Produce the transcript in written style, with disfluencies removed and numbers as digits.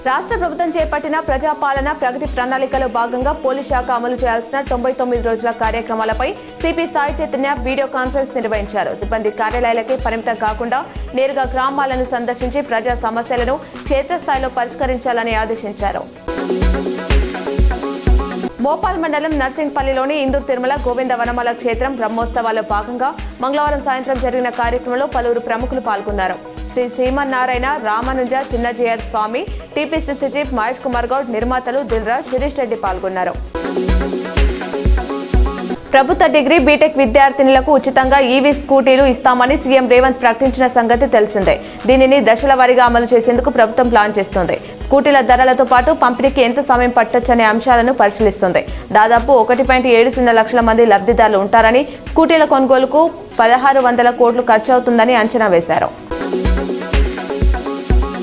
రాష్ట్ర ప్రభుత్వం చేపట్టిన ప్రజాపాలన ప్రగతి ప్రణాళికలో భాగంగా పోలీస్ శాఖ అమలు చేయాల్సిన 99 రోజుల కార్యక్రమాలపై CP Sai Chaitanya video conference నిర్వహించారు. సిబ్బంది కార్యాలయాలకే పరిమితం కాకుండా నేరుగా గ్రామాలను సందర్శించి ప్రజా సమస్యలను క్షేత్రస్థాయిలో పరిష్కరించాలని ఆదేశించారు. మోపాల్ మండలం నర్సింగ్పల్లిలోని ఇందు తిరుమల గోవింద వనమాల క్షేత్రం బ్రహ్మోత్సవాల్లో భాగంగా మంగళవారం సాయంత్రం జరిగిన కార్యక్రమంలో పలువురు ప్రముఖులు పాల్గొన్నారు. శ్రీ శ్రీమన్నారాయణ రామానుజ చిన్నజీయర్ స్వామి, టీపీసీసీ చీఫ్ మహేష్ కుమార్ గౌడ్, నిర్మాతలు దిల్రాజ్, శిరీష్ రెడ్డి పాల్గొన్నారు. ప్రభుత్వ డిగ్రీ బీటెక్ విద్యార్థినులకు ఉచితంగా ఈవీ స్కూటీలు ఇస్తామని సీఎం రేవంత్ ప్రకటించిన సంగతి తెలిసిందే. దీనిని దశల వారీగా అమలు చేసేందుకు ప్రభుత్వం ప్లాన్ చేస్తోంది. స్కూటీల ధరలతో పాటు పంపిణీకి ఎంత సమయం పట్టొచ్చనే అంశాలను పరిశీలిస్తుంది. దాదాపు 1.70 లక్షల మంది లబ్ధిదారులు ఉంటారని, స్కూటీల కొనుగోలుకు 1600 కోట్లు ఖర్చవుతుందని అంచనా వేశారు.